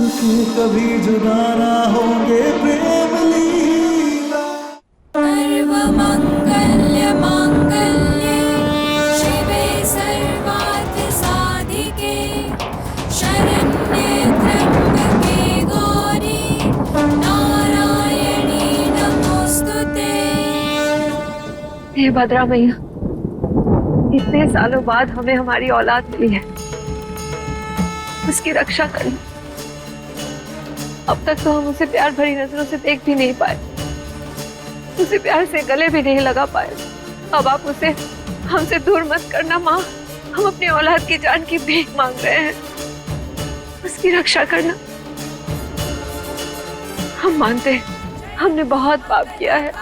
मिलके कभी जुदा ना होंगे प्रेम लीला। सर्वमंगल्य मांगल्ये शिवे सर्वार्थ साधिके शरण्ये त्र्यंबके गौरी नारायणी नमोस्तुते। हे भद्रा मैया, इतने सालों बाद हमें हमारी औलाद मिली है, उसकी रक्षा करना। अब तक तो हम उसे प्यार भरी नजरों से देख भी नहीं पाए, उसे प्यार से गले भी नहीं लगा पाए। अब आप उसे हमसे दूर मत करना माँ, हम अपनी औलाद की जान की भीख मांग रहे हैं, उसकी रक्षा करना। हम मानते हैं हमने बहुत पाप किया है,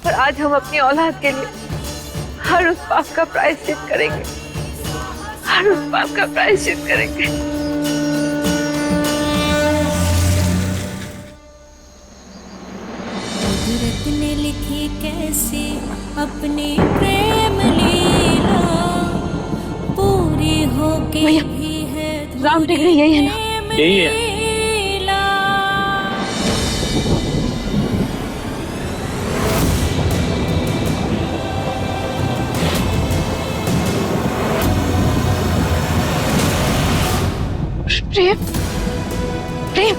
पर आज हम अपनी औलाद के लिए हर उस पाप का प्रायश्चित करेंगे, हर उस पाप का प्रायश्चित करेंगे। कुदरत ने लिखी कैसी अपनी प्रेम लीला, पूरी होके भी है राम टिकरी यही है ना? यही है। लीला। प्रेम, प्रेम,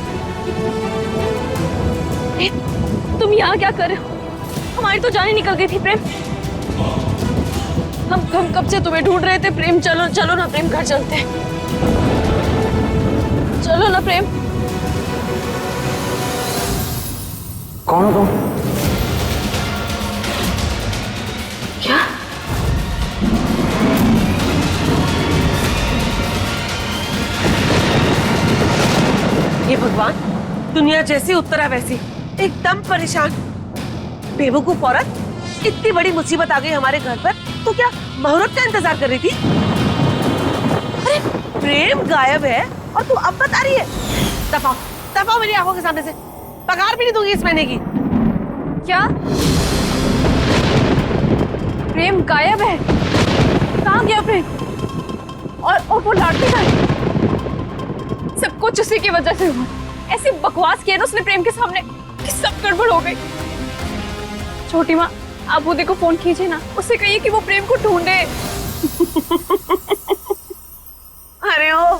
प्रेम, तुम यहाँ क्या कर रहे हो? हमारी तो जान ही निकल गई थी प्रेम। हम कब से तुम्हें ढूंढ रहे थे प्रेम। चलो चलो ना प्रेम, घर चलते हैं। चलो ना प्रेम। कौन हो तुम? क्या? ये भगवान, दुनिया जैसी उत्तरा वैसी, एकदम परेशान। बेवकूफ औरत, इतनी बड़ी मुसीबत आ गई हमारे घर पर, तो क्या मुहूर्त का इंतजार कर रही थी? अरे प्रेम गायब है और तू अब बता रही है? दफाओ दफाओ मेरी आंखों के सामने से, पगार भी नहीं दूंगी इस महीने की। क्या? प्रेम गायब है? कहाँ गया प्रेम? और वो लाडली का है? सब कुछ उसी की वजह से हुआ। ऐसी बकवास किया ना उसने प्रेम के सामने कि सब गड़बड़ हो गई। छोटी माँ, आप बुद्धि को फोन कीजिए ना, उससे कहिए कि वो प्रेम को ढूंढे। अरे ओ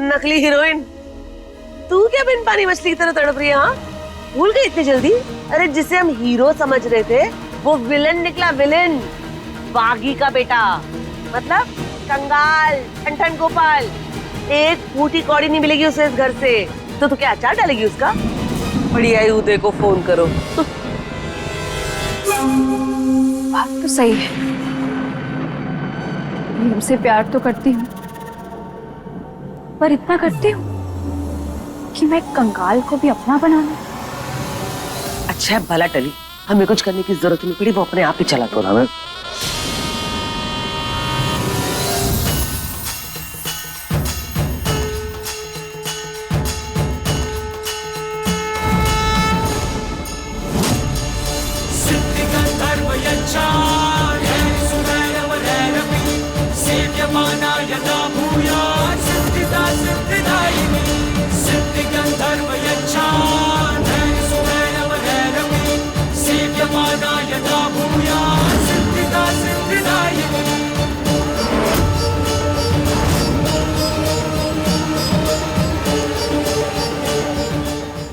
नकली हीरोइन, तू क्या बिन पानी मछली की तरह तड़प रही है? हाँ, भूल गई इतनी जल्दी? अरे जिसे हम हीरो समझ रहे थे वो विलन निकला, विलन। बागी का बेटा, मतलब कंगाल, ठन गोपाल। एक फूटी कौड़ी नहीं मिलेगी उसे इस घर से। तो क्या अचार डालेगी उसका? बड़ी आई उदय को फोन करो। बात तो सही है, हमसे प्यार तो करती हूँ, पर इतना करती हूँ कि मैं कंगाल को भी अपना बना लूं। अच्छा भला टली, हमें कुछ करने की जरूरत नहीं पड़ी, वो अपने आप ही चला तो हमें।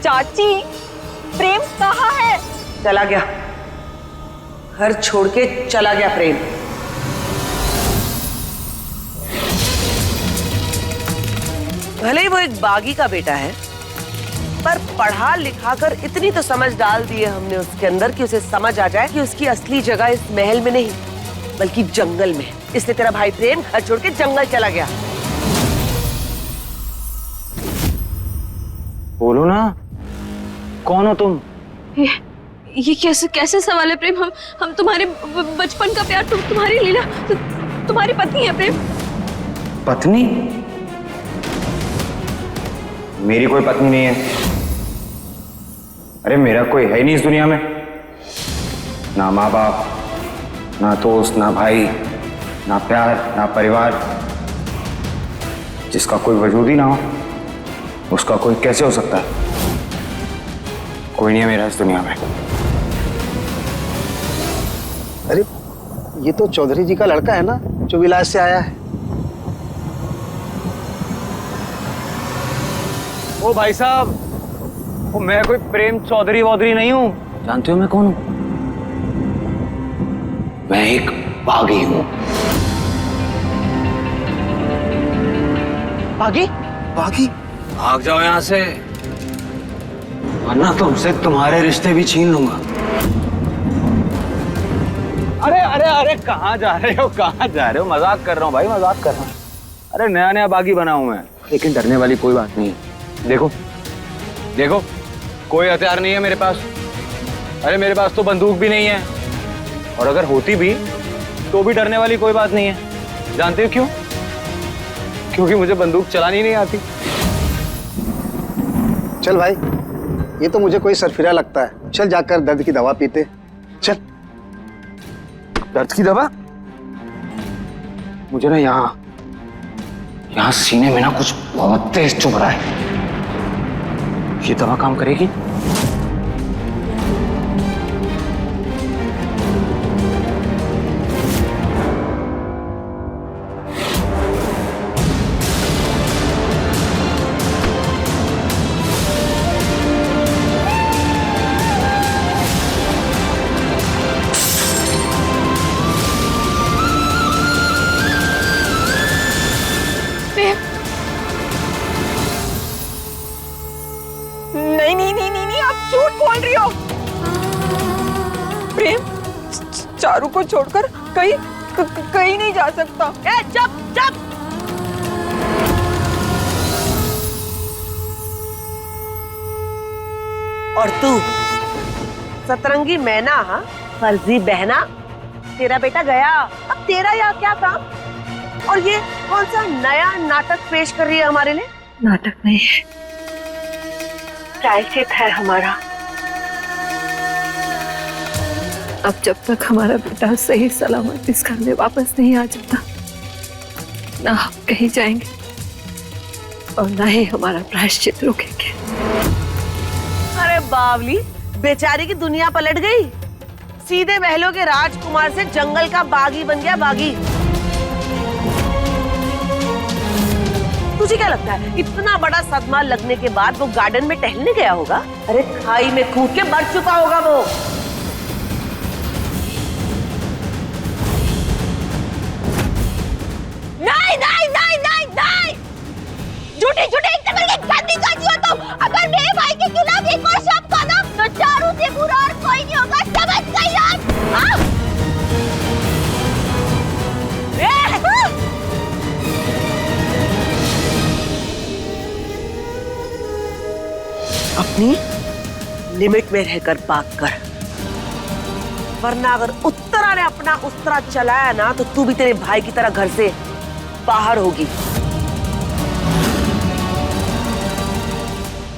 चाची, प्रेम कहाँ है? चला गया, घर छोड़ के चला गया प्रेम। भले ही वो एक बागी का बेटा है, पर पढ़ा लिखा कर इतनी तो समझ डाल दी है हमने उसके अंदर कि उसे समझ आ जाए कि उसकी असली जगह इस महल में नहीं बल्कि जंगल में। इसलिए तेरा भाई प्रेम घर छोड़ के जंगल चला गया। बोलो ना, कौन हो तुम? ये कैसे सवाल है प्रेम? हम तुम्हारे बचपन का प्यार, तुम्हारी लीला, तुम्हारी पत्नी है प्रेम। पत्नी? मेरी कोई पत्नी नहीं है। अरे मेरा कोई है नहीं इस दुनिया में, ना माँ बाप, ना दोस्त, ना भाई, ना प्यार, ना परिवार, जिसका कोई वजूद ही ना हो। उसका कोई कैसे हो सकता है? कोई नहीं है मेरा इस दुनिया में। अरे ये तो चौधरी जी का लड़का है ना, जो विलास से आया है। ओ भाई साहब, वो मैं कोई प्रेम चौधरी वौधरी नहीं हूँ। जानते हो मैं कौन हूँ? मैं एक बागी हूँ। बागी? बागी? भाग जाओ यहाँ से, वरना तुमसे तुम्हारे रिश्ते भी छीन लूंगा। अरे अरे अरे कहाँ जा रहे हो, कहाँ जा रहे हो? मजाक कर रहा हूँ भाई, मजाक कर रहा हूँ। अरे नया नया बागी बना हूँ मैं, लेकिन डरने वाली कोई बात नहीं है। देखो देखो, कोई हथियार नहीं है मेरे पास। अरे मेरे पास तो बंदूक भी नहीं है, और अगर होती भी तो भी डरने वाली कोई बात नहीं है। जानते हो क्यों? क्योंकि मुझे बंदूक चलानी नहीं आती। चल भाई, ये तो मुझे कोई सरफिरा लगता है। चल जाकर दर्द की दवा पीते। चल। दर्द की दवा? मुझे ना यहाँ सीने में ना कुछ बहुत तेज चुभ रहा है। ये दवा काम करेगी? नहीं नहीं नहीं नहीं नहीं, आप झूठ बोल रही हो। प्रेम चारू को छोड़कर कहीं नहीं जा सकता। चुप चुप। और तू सतरंगी मैना, हाँ फर्जी बहना। तेरा बेटा गया, अब तेरा यहाँ क्या काम? और ये कौन सा नया नाटक पेश कर रही है हमारे लिए? नाटक नहीं है, प्रायश्चित है हमारा। अब जब तक हमारा बेटा सही सलामत इस घर में वापस नहीं आ जाता, ना हम कहीं जाएंगे और ना ही हमारा प्रायश्चित रोकेंगे। अरे बावली, बेचारी की दुनिया पलट गई। सीधे महलों के राजकुमार से जंगल का बागी बन गया बागी। तुझे क्या लगता है इतना बड़ा सदमा लगने के बाद वो गार्डन में टहलने गया होगा? अरे खाई में कूद के मर चुका होगा वो। नहीं नहीं नहीं नहीं नहीं, झूठी झूठी एकदम गंदी जाती हो तुम। अगर मेरे भाई के खिलाफ एक और शब्द कहा तो चारू से बुरा और कोई नहीं होगा, समझ गई यार? अपनी लिमिट में रहकर बात कर, वरना अगर उत्तरा ने अपना उस्तरा चलाया ना तो तू भी तेरे भाई की तरह घर से बाहर होगी।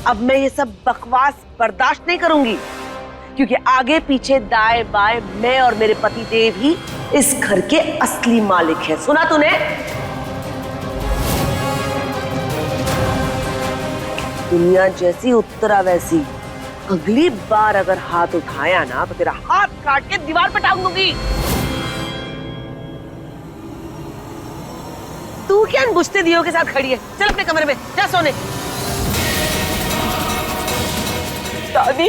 अब मैं ये सब बकवास बर्दाश्त नहीं करूंगी, क्योंकि आगे पीछे दाएं बाएं मैं और मेरे पति देव ही इस घर के असली मालिक हैं। सुना तूने? दुनिया जैसी उत्तरा वैसी। अगली बार अगर हाथ उठाया ना तो तेरा हाथ काट के दीवार पे टांग दूंगी। तू क्या बुझते दियो के साथ खड़ी है? चल अपने कमरे में जा सोने। दादी,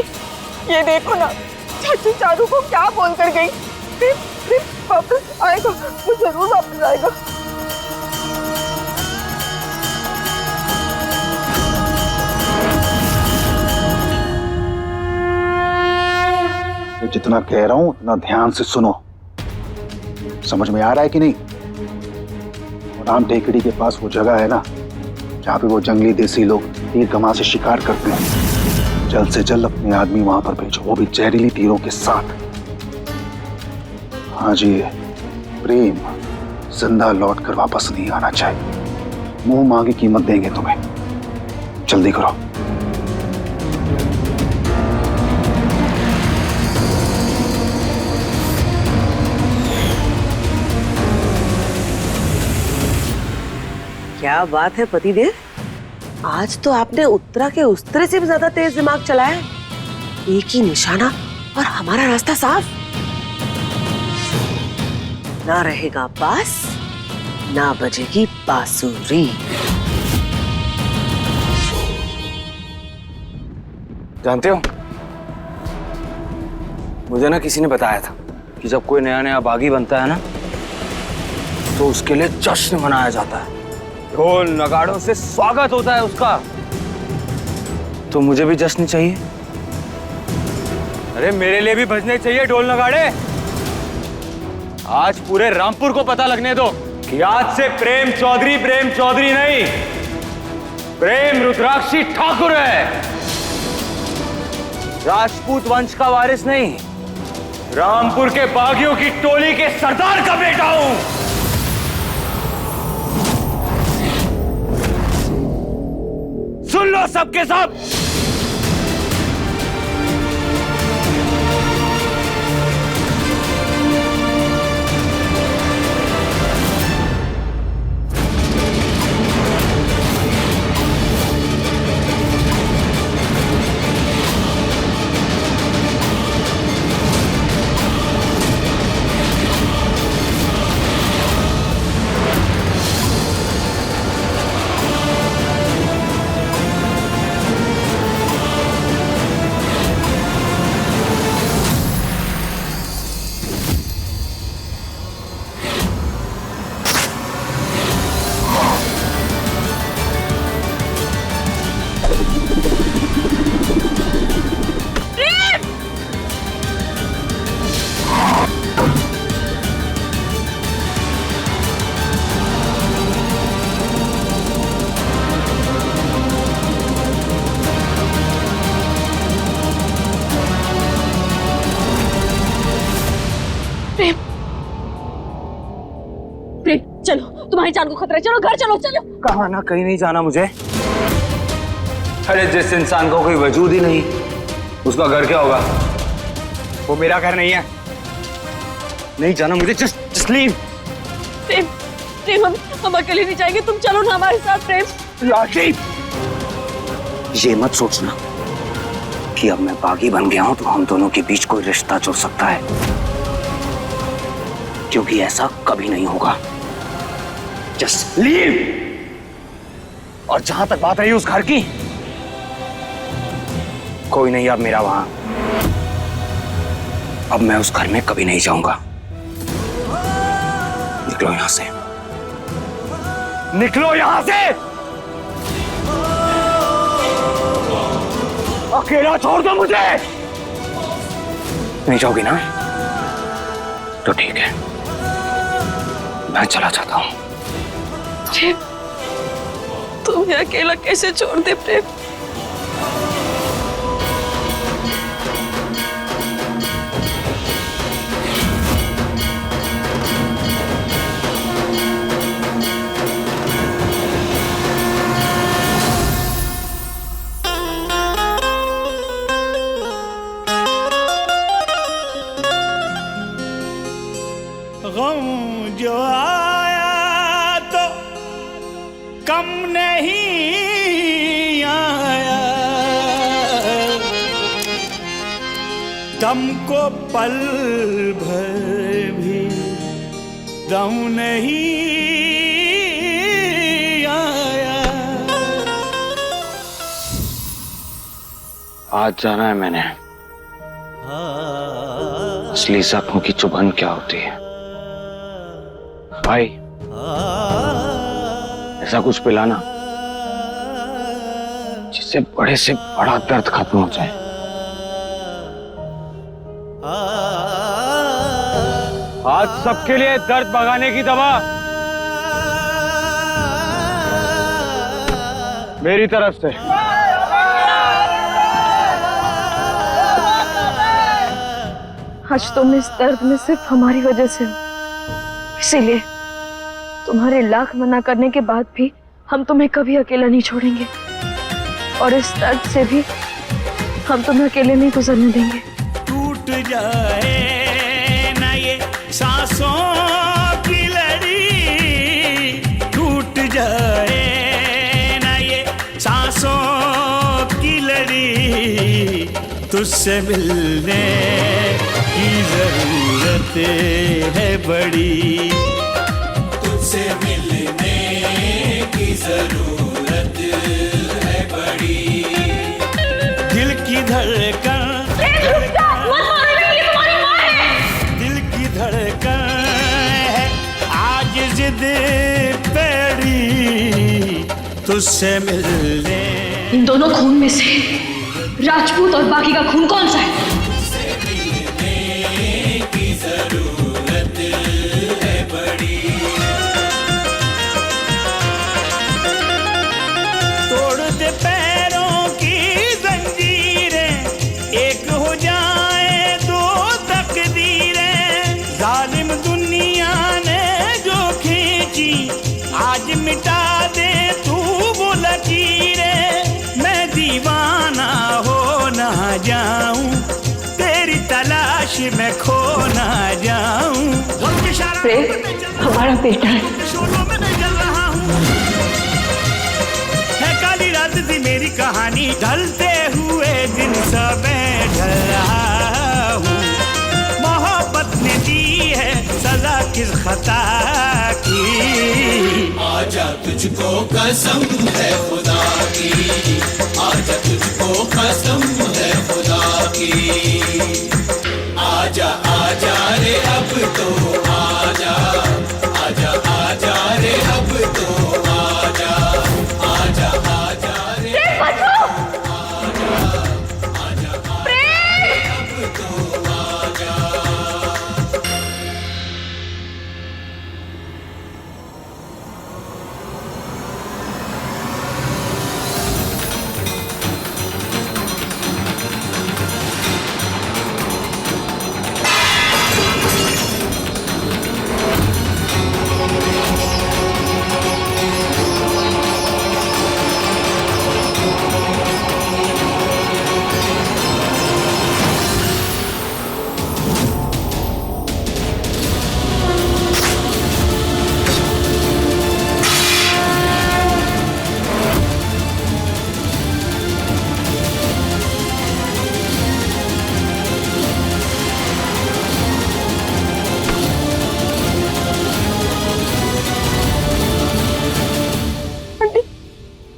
ये देखो ना, चाचू चारू को क्या बोल कर गई। फिर वापस आएगा, वो जरूर वापस आएगा। जितना कह रहा हूं उतना ध्यान से सुनो। समझ में आ रहा है कि नहीं? राम टेकड़ी के पास वो जगह है ना, जहाँ पे वो जंगली देसी लोग तीर कमान से शिकार करते हैं। जल्द से जल्द अपने आदमी वहां पर भेजो, वो भी जहरीली तीरों के साथ। हाँ जी, प्रेम जिंदा लौट कर वापस नहीं आना चाहिए। मुंह मांगी कीमत देंगे तुम्हें। जल्दी करो। क्या बात है पतिदेव, आज तो आपने उत्तरा के उस्तरे से भी ज्यादा तेज दिमाग चलाया। एक ही निशाना और हमारा रास्ता साफ। ना रहेगा बास, ना बजेगी बांसुरी। जानते हो, मुझे ना किसी ने बताया था कि जब कोई नया नया बागी बनता है ना, तो उसके लिए जश्न मनाया जाता है, ढोल नगाड़ों से स्वागत होता है उसका। तो मुझे भी जश्न चाहिए। अरे मेरे लिए भी बजने चाहिए ढोल नगाड़े। आज पूरे रामपुर को पता लगने दो कि आज से प्रेम चौधरी नहीं, प्रेम रुद्राक्षी ठाकुर है। राजपूत वंश का वारिस नहीं, रामपुर के बागियों की टोली के सरदार का बेटा हूं। सुन लो सबके सब। चलो, तुम्हारी जान को खतरा है, चलो घर चलो। चलो कहाँ ना, कहीं नहीं जाना मुझे। अरे जिस इंसान को कोई वजूद ही नहीं, उसका घर क्या होगा? वो मेरा घर नहीं है। नहीं जाना मुझे। Just leave. प्रेम, प्रेम हम अकेले नहीं जाएंगे, तुम चलो ना हमारे साथ। प्रेम लाठी, ये मत सोचना कि अब मैं बागी बन गया हूं तो हम दोनों के बीच कोई रिश्ता जुड़ सकता है, क्योंकि ऐसा कभी नहीं होगा। Just leave. और जहां तक बात रही उस घर की, कोई नहीं अब मेरा वहां। अब मैं उस घर में कभी नहीं जाऊंगा। निकलो यहां से, निकलो यहां से। अकेला छोड़ दो मुझे। नहीं जाओगी ना? तो ठीक है, मैं चला जाता हूं। प्रेम, तुम्हें अकेला कैसे छोड़ दे प्रेम? गम जो आया तो कम नहीं आया, दम को पल भर भी दम नहीं आया। आज जाना है मैंने। असली जख्म की चुभन क्या होती है भाई? ऐसा कुछ पिलाना जिससे बड़े से बड़ा दर्द खत्म हो जाए। आज सबके लिए दर्द भगाने की दवा मेरी तरफ से। आज तुम इस दर्द में सिर्फ हमारी वजह से हो, इसीलिए तुम्हारे लाख मना करने के बाद भी हम तुम्हें कभी अकेला नहीं छोड़ेंगे, और इस दर्द से भी हम तुम्हें अकेले नहीं गुजरने देंगे। टूट जाए ना ये सांसों की लड़ी, टूट जाए ना ये सांसों बड़ी, तुझसे मिलने की जरूरत है बड़ी, तुझसे मिलने की जरूरत है बड़ी, दिल की धड़कन, दिल की धड़कन है आज जिद पेड़ी, तुझसे मिलने। इन दोनों खून में से राजपूत और बाकी का खून कौन सा है? की जरूरत है बड़ी, तोड़ दे पैरों की जंजीरें, एक हो जाए दो तकदीरें, जालिम दुनिया ने जो खींची आज मिटा दे तू वो लकीरें, मैं दीवाना हो ना जाऊं, तेरी तलाश में खो ना जाऊं, हमारा बेटा है। शोलों में मैं जल रहा हूँ, है काली रात सी मेरी कहानी, ढलते हुए दिन सब ढल रहा हूँ, मोहब्बत ने दी है सजा किस खता की, आजा तुझको कसम है खुदा की, आजा तुझको कसम है खुदा की, आजा आजा रे अब तो आजा, आजा आजा रे अब तो आजा, आजा आजा रे अब तो आजा।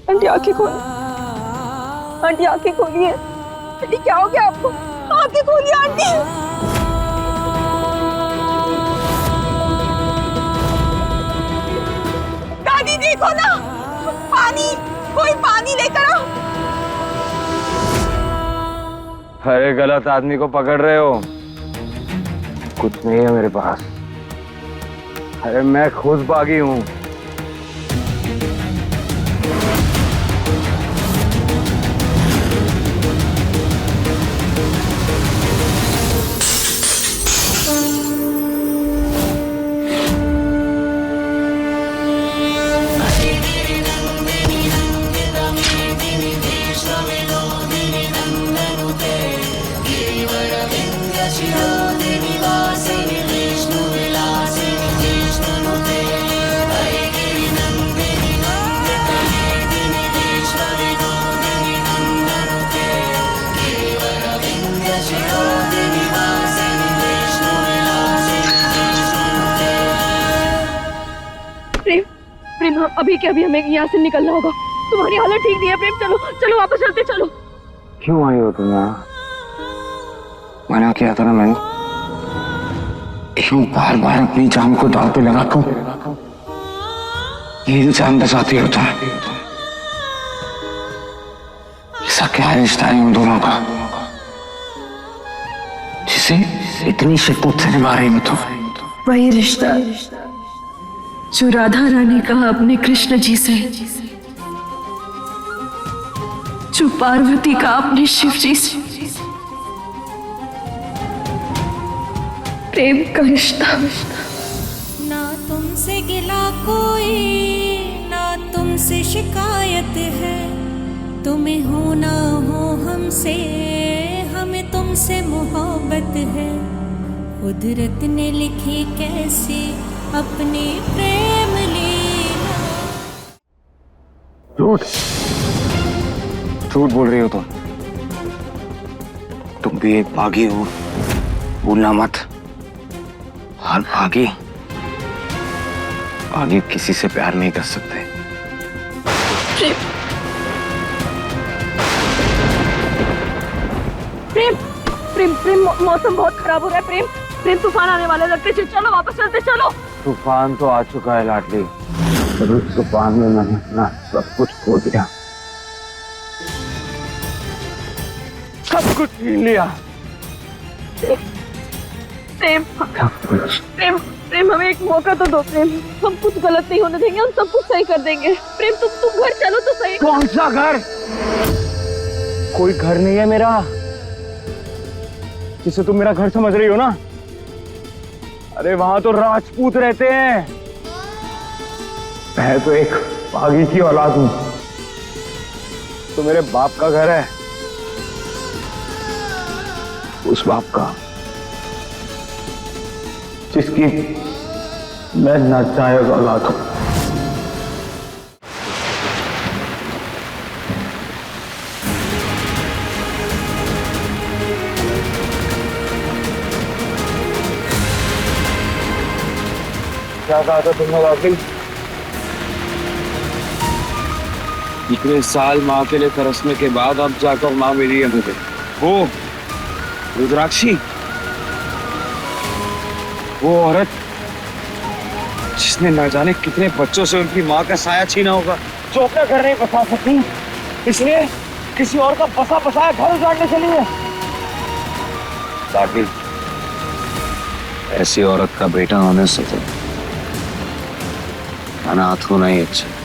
आंटी आंखें खोलिए, आंटी आंखें खोलिए, आंटी क्या हो गया आपको? आंखें खोलिए आंटी। दादी देखो ना, पानी, कोई पानी लेकर आओ। अरे गलत आदमी को पकड़ रहे हो, कुछ नहीं है मेरे पास, अरे मैं खुद बागी हूँ। प्रेम, अभी के अभी हमें यहाँ से निकलना होगा। तुम्हारी हालत ठीक नहीं है प्रेम, चलो चलो वापस चलते, चलो। क्यों आई हो तुम यहाँ? मना किया था ना मैंने, क्यों बार बार अपनी जान को दांव पे लगा कर ये इंसान बचाती होता है? ऐसा क्या रिश्ता है उन दोनों का जिसे इतनी शिद्दत से निभा रही हो तुम? वही रिश्ता जो राधा रानी कहा अपने कृष्ण जी से, जो पार्वती का अपने शिव जी से, प्रेम का रिश्ता। ना तुमसे गिला कोई, ना तुमसे शिकायत है, तुम्हें हो ना हो हमसे, हमें तुमसे मोहब्बत है। कुदरत ने लिखी कैसे अपनी प्रेम लीला। झूठ झूठ बोल रही हो तुम। तुम भी एक बागी हो, भूलना मत। और बागी किसी से प्यार नहीं कर सकते। प्रेम प्रेम प्रेम मौसम बहुत खराब हो रहा है। प्रेम प्रेम तूफान आने वाला लगते हैं। चलो वापस चलते, चलो। तूफान तो आ चुका है लाडली, पर उस तूफान में मैंने अपना सब कुछ खो दिया, सब कुछ छीन लिया। प्रेम सब कुछ। प्रेम प्रेम हमें एक मौका तो दो प्रेम। हम कुछ गलत नहीं होने देंगे, हम सब कुछ सही कर देंगे। प्रेम तुम घर चलो तो सही। कौन सा घर? कोई घर नहीं है मेरा, जिसे तुम मेरा घर समझ रही हो ना। अरे वहां तो राजपूत रहते हैं, मैं तो एक बागी की औलाद हूं। तो मेरे बाप का घर है, उस बाप का जिसकी मैं नाजायज औलाद हूं। क्या कहा था तुमने राहुल? इतने साल माँ के लिए तरसने के बाद अब जाकर माँ मिली है मुझे। वो रुद्राक्षी, वो औरत जिसने न जाने कितने बच्चों से उनकी माँ का साया छीना होगा, जो अपना घर नहीं बसा सकती, इसलिए किसी और का बसा बसाया घर उजाड़ने चली है। ताकि ऐसी औरत का बेटा होने से तो अनाथ होना ही अच्छा।